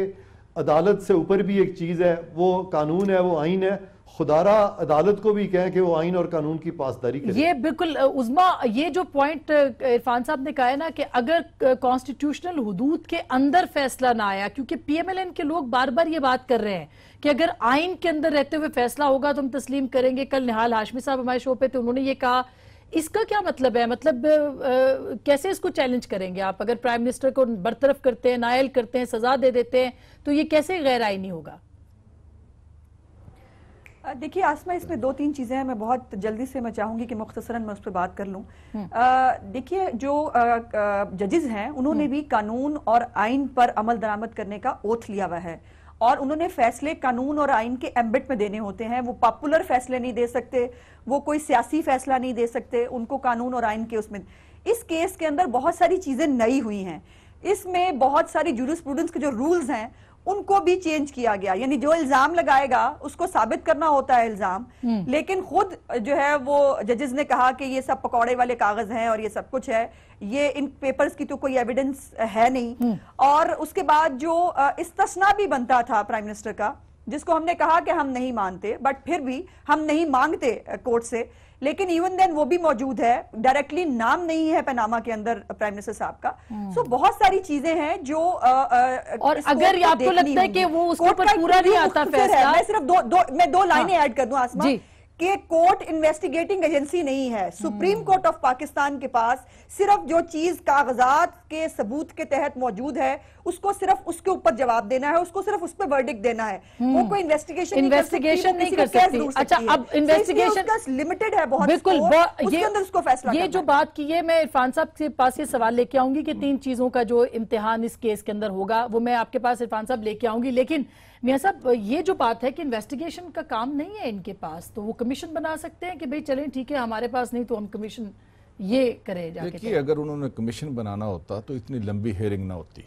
अदालत से ऊपर भी एक चीज है, वो कानून है, वो आइन है। खुदारा अदालत को भी कहें कि वो आइन और कानून की पासदारी करे। ये बिल्कुल उज़मा, ये जो पॉइंट इरफान साहब ने कहा है ना कि अगर कॉन्स्टिट्यूशनल हुदूद के अंदर फैसला ना आया, क्योंकि PMLN के लोग बार बार ये बात कर रहे हैं कि अगर आइन के अंदर रहते हुए फैसला होगा तो हम तस्लीम करेंगे। कल निहाल हाशमी साहब हमारे शो पे थे, उन्होंने ये कहा। इसका क्या मतलब है? मतलब कैसे इसको चैलेंज करेंगे आप? अगर प्राइम मिनिस्टर को बरतरफ करते हैं, नायल करते हैं, सजा दे देते हैं, तो ये कैसे गैर आईनी होगा? देखिए आसमा, इसमें 2-3 चीजें हैं, मैं बहुत जल्दी से मैं चाहूंगी कि मुख्तसरन मैं उस पर बात कर लूं। देखिए जो जजेस हैं उन्होंने भी कानून और आइन पर अमल दरामद करने का ओथ लिया हुआ है और उन्होंने फैसले कानून और आइन के एम्बिट में देने होते हैं। वो पॉपुलर फैसले नहीं दे सकते, वो कोई सियासी फैसला नहीं दे सकते, उनको कानून और आइन के उसमें। इस केस के अंदर बहुत सारी चीजें नई हुई हैं, इसमें बहुत सारी जूरिस्प्रूडेंस के जो रूल्स हैं ان کو بھی چینج کیا گیا. یعنی جو الزام لگائے گا اس کو ثابت کرنا ہوتا ہے الزام, لیکن خود جو ہے وہ ججز نے کہا کہ یہ سب پکوڑے والے کاغذ ہیں اور یہ سب کچھ ہے, یہ ان پیپرز کی تو کوئی ایویڈنس ہے نہیں. اور اس کے بعد جو استثناء بھی بنتا تھا پرائم منسٹر کا, جس کو ہم نے کہا کہ ہم نہیں مانتے, بٹ پھر بھی ہم نہیں مانگتے کورٹ سے, لیکن ایون دین وہ بھی موجود ہے, ڈائریکٹلی نام نہیں ہے پیناما کے اندر پرائم منسٹر صاحب کا. سو بہت ساری چیزیں ہیں جو اور اگر آپ کو لگتا ہے کہ وہ اس کے اوپر پورا نہیں آتا فیصلہ, میں صرف دو لائنیں ایڈ کر دوں آسما, کہ کورٹ انویسٹیگیٹنگ ایجنسی نہیں ہے. سپریم کورٹ آف پاکستان کے پاس صرف جو چیز کاغذات کے ثبوت کے تحت موجود ہے اس کو صرف اس کے اوپر جواب دینا ہے, اس کو صرف اس پہ ورڈکٹ دینا ہے. وہ کوئی انویسٹیگیشن نہیں کر سکتی. اچھا اب انویسٹیگیشن لمیٹڈ ہے بہت, بالکل اس کے اندر اس کو فیصلہ یہ جو بات کی ہے, میں عرفان صاحب کے پاس یہ سوال لے کے آؤں گی کہ 3 چیزوں کا جو امتحان اس کیس کے اندر ہوگا وہ میں آپ کے پاس عرفان صاحب لے کے آؤں گی. لیکن میاں صاحب یہ جو بات ہے کہ انویسٹیگیشن کا کام نہیں ہے ان کے پاس, تو وہ کمیشن بنا سکتے ہیں کہ بھئی چلیں ٹھیک ہے ہمارے پاس نہیں تو ہم کمیشن یہ کرے جا کے. دیکھیے اگر انہوں نے کمیشن بنانا ہوتا تو اتنی لمبی ہیئرنگ نہ ہوتی,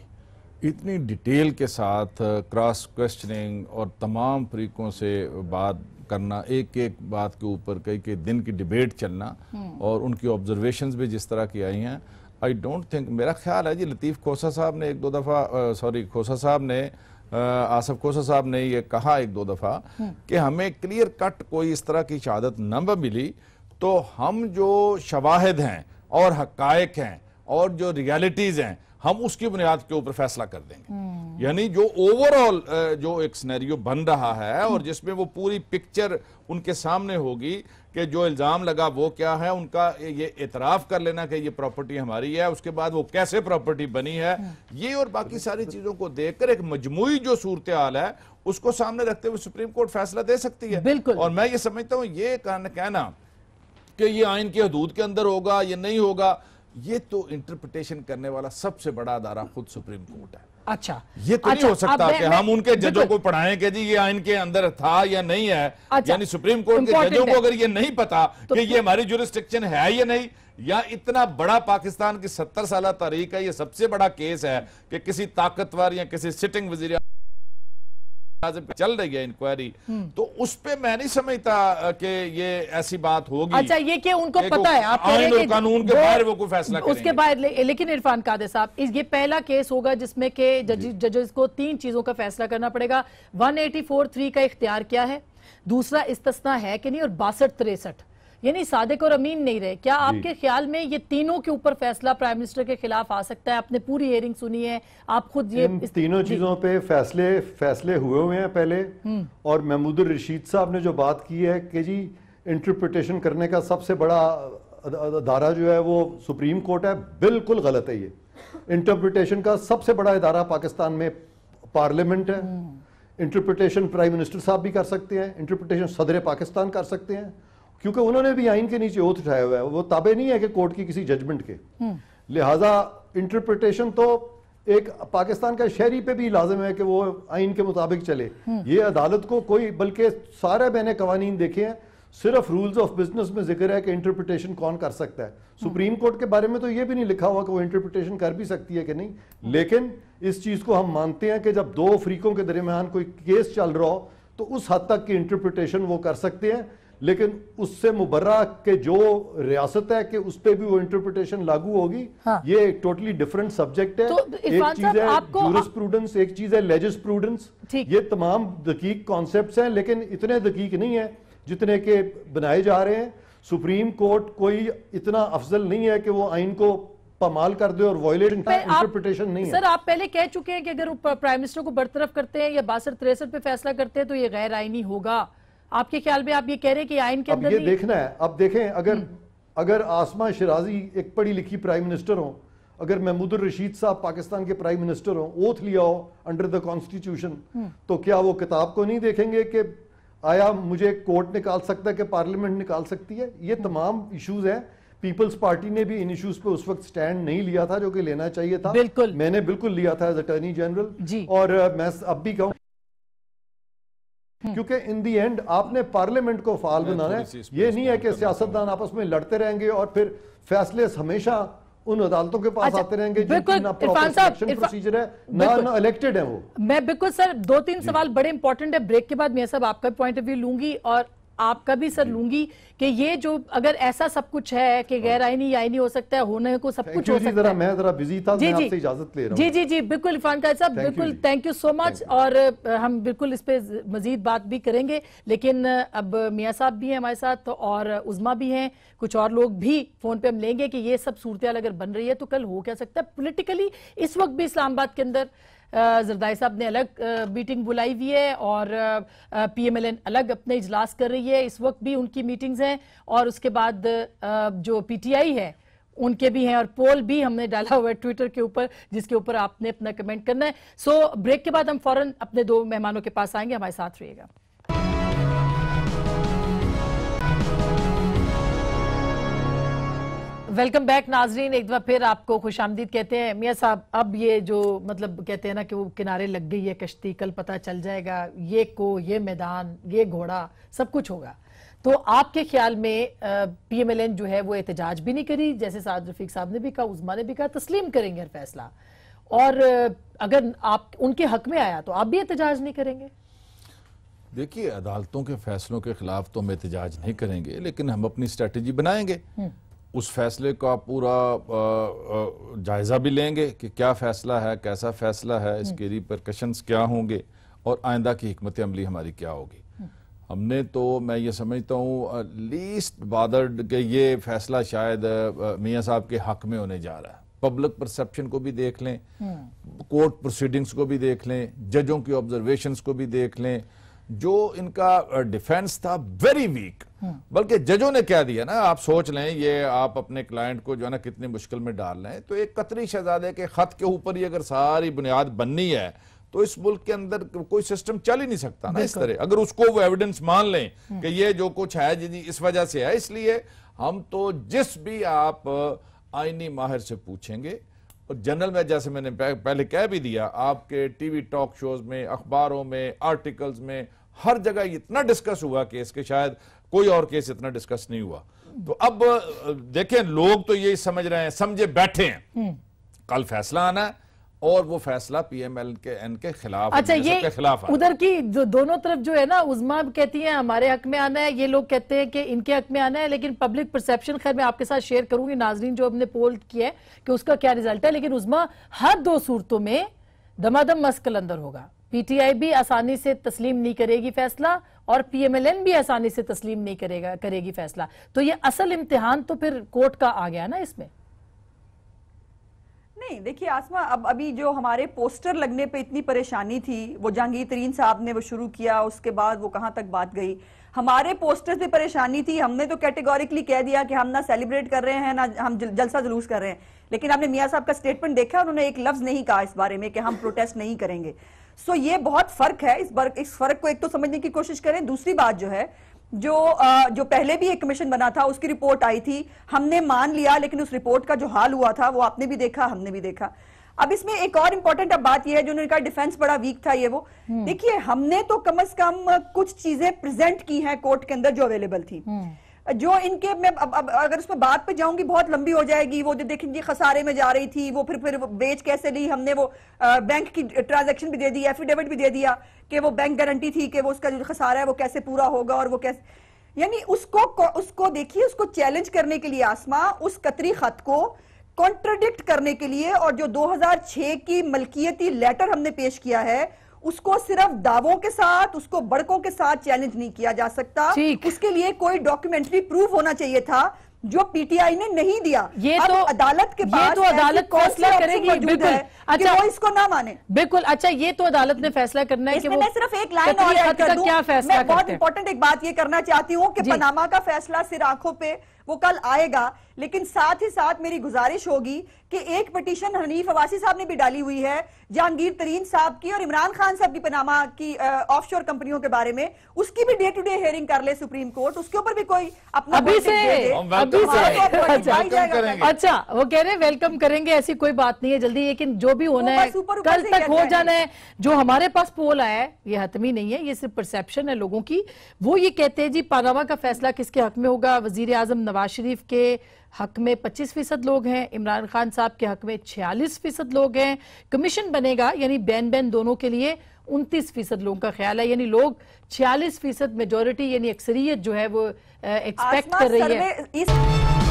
اتنی ڈیٹیل کے ساتھ کراس کوسچننگ اور تمام فریقوں سے بات کرنا, ایک ایک بات کے اوپر کئی دن کی ڈیبیٹ چلنا, اور ان کی آبزرویشنز بھی جس طرح کی آئی ہیں. آئی ڈونٹ تھنک, میرا خیال ہے جی لطیف کھوسا صاحب نے 1-2 دفعہ کھوسا صاحب نے آصف کھوسا صاحب نے یہ کہا 1-2 دفعہ کہ ہمیں کلیئر کٹ کوئی اس طرح کی شہادت نہ ملی تو ہم جو شواہد ہیں اور حقائق ہیں اور جو ریالٹیز ہیں ہم اس کی بنیاد کے اوپر فیصلہ کر دیں گے. یعنی جو اوورآل جو ایک سینیریو بن رہا ہے اور جس میں وہ پوری پکچر ان کے سامنے ہوگی کہ جو الزام لگا وہ کیا ہے, ان کا یہ اعتراف کر لینا کہ یہ پراپرٹی ہماری ہے, اس کے بعد وہ کیسے پراپرٹی بنی ہے, یہ اور باقی ساری چیزوں کو دیکھ کر ایک مجموعی جو صورتحال ہے اس کو سامنے رکھتے ہوئے سپریم کورٹ فیصلہ دے سکتی ہے. اور میں یہ سمجھتا ہوں یہ کہنا کہ یہ آئین کی حدود کے اندر ہوگا یہ نہیں ہوگا, یہ تو انٹرپریٹیشن کرنے والا سب سے بڑا ادارہ خود سپریم کورٹ ہے. اچھا یہ تو نہیں ہو سکتا کہ ہم ان کے ججوں کو پڑھائیں کہ جی یہ آئین کے اندر تھا یا نہیں ہے. یعنی سپریم کورٹ کے ججوں کو اگر یہ نہیں پتا کہ یہ ہماری جورسڈکشن ہے یا نہیں, یا اتنا بڑا پاکستان کی 70 سالہ تاریخ ہے, یہ سب سے بڑا کیس ہے کہ کسی طاقتور یا کسی سٹنگ وزیر چل رہی ہے انکوائری, تو اس پہ میں نہیں سمجھتا کہ یہ ایسی بات ہوگی. اچھا یہ کہ ان کو پتا ہے آپ کہہ رہے ہیں کہ قانون کے باہر وہ کوئی فیصلہ کریں گے, اس کے باہر. لیکن عرفان قادر صاحب یہ پہلا کیس ہوگا جس میں کہ ججز کو 3 چیزوں کا فیصلہ کرنا پڑے گا. 184(3) کا اختیار کیا ہے, دوسرا استثناء ہے کہ نہیں, اور 62-63 یعنی صادق اور امین نہیں رہے. کیا آپ کے خیال میں یہ تینوں کے اوپر فیصلہ پرائم منسٹر کے خلاف آ سکتا ہے؟ آپ نے پوری ہیئرنگ سنی ہے, آپ خود یہ تینوں چیزوں پہ فیصلے ہوئے ہیں پہلے, اور محمود الرشید صاحب نے جو بات کی ہے کہ جی انٹرپریٹیشن کرنے کا سب سے بڑا ادارہ جو ہے وہ سپریم کورٹ ہے, بالکل غلط ہے. یہ انٹرپریٹیشن کا سب سے بڑا ادارہ پاکستان میں پارلیمنٹ ہے. انٹرپریٹیشن پرائم منسٹر صاحب بھی کر سکتے ہیں, انٹرپریٹیشن صدر پاکستان کر سکتے ہیں, کیونکہ انہوں نے بھی آئین کے نیچے اوتھ اٹھایا ہوا ہے, وہ تابع نہیں ہے کہ کورٹ کی کسی ججمنٹ کے. لہٰذا انٹرپریٹیشن تو ایک پاکستان کا شہری پہ بھی لازم ہے کہ وہ آئین کے مطابق چلے. یہ عدالت کو کوئی, بلکہ سارے میں نے قوانین دیکھے ہیں, صرف رولز آف بزنس میں ذکر ہے کہ انٹرپریٹیشن کون کر سکتا ہے. سپریم کورٹ کے بارے میں تو یہ بھی نہیں لکھا ہوا کہ وہ انٹرپریٹیشن کر بھی سکتی ہے کہ نہیں, لیکن اس چیز کو ہم مانتے ہیں کہ جب 2 فریقوں کے درمیان کوئی کیس چل رہا ہو تو اس حد تک کی انٹرپریٹیشن وہ کر سکتے ہیں, لیکن اس سے مبرہ کہ جو ریاست ہے کہ اس پہ بھی وہ انٹرپریٹیشن لاگو ہوگی, یہ ایک ٹوٹلی ڈیفرنٹ سبجیکٹ ہے. ایک چیز ہے جورسپروڈنس, ایک چیز ہے لیجسپروڈنس. یہ تمام دقیق کانسیپٹس ہیں, لیکن اتنے دقیق نہیں ہیں جتنے کہ بنائے جا رہے ہیں. سپریم کورٹ کوئی اتنا افضل نہیں ہے کہ وہ آئین کو پامال کر دے اور وائلیشن انٹرپریٹیشن نہیں ہے. سر آپ پہلے کہہ چکے ہیں کہ اگر پرائم منسٹر کو برطرف کرتے ہیں یا 62-63 پہ فیصلہ کرتے ہیں تو یہ غیر آئینی ہوگا. آپ کے خیال میں آپ یہ کہہ رہے ہیں کہ آئین کے اندر اب یہ دیکھنا ہے. اب دیکھیں, اگر آسما شرازی ایک پڑھی لکھی پرائم منسٹر ہوں, اگر محمود الرشید صاحب پاکستان کے پرائم منسٹر ہوں, اوتھ لیا ہو انڈر دا کانسٹیٹیوشن, تو کیا وہ کتاب کو نہیں دیکھیں گے کہ آیا مجھے کورٹ نکال سکتا ہے کہ پارلیمنٹ نکال سکتی ہے؟ یہ تمام ایشوز ہیں. پیپلز پارٹی نے بھی ان ایشوز پہ اس وقت سٹینڈ نہیں لیا تھا جو کہ لینا چاہیے تھا. میں نے بالکل لیا تھا ایز اٹارنی جنرل, اور میں اب بھی کہوں کیونکہ ان دی اینڈ آپ نے پارلیمنٹ کو فعال بنانا ہے. یہ نہیں ہے کہ سیاستدان آپس میں لڑتے رہیں گے اور پھر فیصلے ہمیشہ उन अदालतों के पास आते रहेंगे बिल्कुल, जिनकी ना प्रॉपर सिलेक्शन प्रोसीजर है, ना इलेक्टेड है वो। मैं बिल्कुल सर 2-3 सवाल बड़े इंपॉर्टेंट है, ब्रेक के बाद मैं सब आपका पॉइंट ऑफ व्यू लूंगी और आपका भी सर लूंगी कि ये जो अगर ऐसा सब कुछ है कि गैर आईनी या आईनी हो सकता है, होने को सब कुछ हो सकता है। मैं जरा बिजी था, मैं आपसे इजाजत ले रहा हूं। जी बिल्कुल इरफान कायद साहब, बिल्कुल थैंक यू सो मच, और हम बिल्कुल इस पे मजीद बात भी करेंगे, लेकिन अब मियां साहब भी हैं हमारे साथ और उज़मा भी हैं, कुछ और लोग भी फोन पे हम लेंगे कि ये सब सूरत अगर बन रही है तो कल हो क्या सकता है पॉलिटिकली। इस वक्त भी इस्लामाबाद के अंदर जरदारी साहब ने अलग मीटिंग बुलाई हुई है और PMLN अलग अपने इजलास कर रही है, इस वक्त भी उनकी मीटिंग्स हैं, और उसके बाद जो PTI है उनके भी हैं, और पोल भी हमने डाला हुआ है ट्विटर के ऊपर जिसके ऊपर आपने अपना कमेंट करना है। सो ब्रेक के बाद हम फौरन अपने 2 मेहमानों के पास आएंगे, हमारे साथ रहिएगा। वेलकम बैक नाजरीन, एक बार फिर आपको खुशामदीद कहते हैं। मियां साहब, अब ये जो मतलब कहते हैं ना कि वो किनारे लग गई है कश्ती, कल पता चल जाएगा ये मैदान, ये घोड़ा सब कुछ होगा, तो आपके ख्याल में PMLN जो है वो एहतजाज भी नहीं करी, जैसे साद रफीक साहब ने भी कहा, उज़मा ने भी कहा, तस्लीम करेंगे हर फैसला, और अगर आप उनके हक में आया तो आप भी एहतजाज नहीं करेंगे? देखिए, अदालतों के फैसलों के खिलाफ तो हम एहतजाज नहीं करेंगे, लेकिन हम अपनी स्ट्रेटजी बनाएंगे, उस फैसले का पूरा जायजा भी लेंगे कि क्या फैसला है, कैसा फैसला है, इसके रिपरकशंस क्या होंगे और आइंदा की हिकमत अमली हमारी क्या होगी। हमने तो, मैं ये समझता हूँ, लीस्ट बादर्ड कि ये फैसला शायद मियां साहब के हक में होने जा रहा है। पब्लिक परसेप्शन को भी देख लें, कोर्ट प्रोसीडिंग्स को भी देख लें, जजों की ऑब्जर्वेशंस को भी देख लें, जो इनका डिफेंस था वेरी वीक, बल्कि जजों ने क्या दिया ना, आप सोच लें, ये आप अपने क्लाइंट को जो है ना कितनी मुश्किल में डाल रहे हैं। तो एक कतरी शहजादे के खत के ऊपर ही अगर सारी बुनियाद बननी है तो इस मुल्क के अंदर कोई सिस्टम चल ही नहीं सकता ना इस तरह। अगर उसको वो एविडेंस मान लें कि ये जो कुछ है जी इस वजह से है, इसलिए हम तो जिस भी आप आईनी माहिर से पूछेंगे, और जनरल में जैसे मैंने पहले कह भी दिया, आपके टीवी टॉक शोज में, अखबारों में, आर्टिकल्स में, हर जगह इतना डिस्कस हुआ केस के शायद कोई और केस इतना डिस्कस नहीं हुआ। तो अब देखें, लोग तो यही समझ रहे हैं, समझे बैठे हैं, कल फैसला आना है और वो फैसला PMLN के खिलाफ, अच्छा, ये खिलाफ उधर की दोनों तरफ जो है ना, उज़मा कहती है हमारे हक में आना है, ये लोग कहते हैं कि इनके हक में आना है, लेकिन पब्लिक परसेप्शन, खैर मैं आपके साथ शेयर करूंगी नाजरीन जो हमने पोल किया है कि उसका क्या रिजल्ट है, लेकिन उज़मा हर 2 सूरतों में दमादम मस्कल अंदर होगा। PTI भी आसानी से तस्लीम नहीं करेगी फैसला और PMLN भी आसानी से तस्लीम नहीं करेगी फैसला। तो ये असल इम्तिहान तो फिर कोर्ट का आ गया ना इसमें। नहीं, देखिए आसमा, अब अभी जो हमारे पोस्टर लगने पे इतनी परेशानी थी, वो जहांगीर तरीन साहब ने वो शुरू किया, उसके बाद वो कहां तक बात गई। हमारे पोस्टर से परेशानी थी, हमने तो कैटेगोरिकली कह दिया कि हम ना सेलिब्रेट कर रहे हैं, ना हम जलसा जुलूस कर रहे हैं, लेकिन आपने मियां साहब का स्टेटमेंट देखा, उन्होंने एक लफ्ज नहीं कहा इस बारे में कि हम प्रोटेस्ट नहीं करेंगे। सो ये बहुत फर्क है, इस फर्क को एक तो समझने की कोशिश करें। दूसरी बात जो है, जो पहले भी एक कमीशन बना था, उसकी रिपोर्ट आई थी, हमने मान लिया, लेकिन उस रिपोर्ट का जो हाल हुआ था वो आपने भी देखा, हमने भी देखा। अब इसमें एक और इंपॉर्टेंट अब बात यह है, जो उन्होंने कहा डिफेंस बड़ा वीक था, ये वो देखिए, हमने तो कम से कम कुछ चीजें प्रेजेंट की हैं कोर्ट के अंदर जो अवेलेबल थी, जो इनके, मैं अब अगर उसमें बात पे जाऊंगी बहुत लंबी हो जाएगी। वो जो देखेंगे खसारे में जा रही थी, वो फिर बेच कैसे ली, हमने वो बैंक की ट्रांजैक्शन भी दे दी, एफिडेविट भी दे दिया कि वो बैंक गारंटी थी कि वो उसका जो खसारा है वो कैसे पूरा होगा, और वो कैसे, यानी उसको देखिए, उसको चैलेंज करने के लिए आसमा, उस कतरी खत को कॉन्ट्रडिक्ट करने के लिए, और जो 2006 की मलकियती लेटर हमने पेश किया है, उसको सिर्फ दावों के साथ, उसको बड़कों के साथ चैलेंज नहीं किया जा सकता। उसके लिए कोई डॉक्यूमेंट्री प्रूफ होना चाहिए था, जो PTI ने नहीं दिया। ये तो अदालत के पास, ये तो अदालत फैसला करेगी, बिल्कुल। अच्छा, वो इसको ना माने, बिल्कुल। अच्छा, ये तो अदालत ने फैसला करना है कि वो, मैं सिर्फ एक लाइन और ऐड कर दूं, क्या फैसला मैं बहुत इंपॉर्टेंट एक बात ये करना चाहती हूँ कि पनामा का फैसला सिर आंखों पे वो कल आएगा, लेकिन साथ ही साथ मेरी गुजारिश होगी कि एक पिटीशन हनीफ अवासी साहब ने भी डाली हुई है जहांगीर तरीन साहब की और इमरान खान साहब की पनामा की ऑफशोर कंपनियों के बारे में, उसकी भी डे टू डे हियरिंग कर ले सुप्रीम कोर्ट, उसके ऊपर भी कोई अपना अभी से अच्छा, वो कह रहे हैं वेलकम करेंगे, ऐसी कोई बात नहीं है जल्दी, लेकिन जो भी होना है कल तक हो जाना है। जो हमारे पास पोल आया है ये हतमी नहीं है, ये सिर्फ परसेप्शन है लोगों की। वो ये कहते हैं जी पनामा का फैसला किसके हक में होगा, वजीर आजम नवाज शरीफ के حق میں 25% لوگ ہیں, عمران خان صاحب کے حق میں 46% لوگ ہیں. کمیشن بنے گا یعنی بین بین دونوں کے لیے 29% لوگوں کا خیال ہے, یعنی لوگ 46% میجورٹی یعنی اکثریت جو ہے وہ ایکسپیکٹ کر رہی ہے.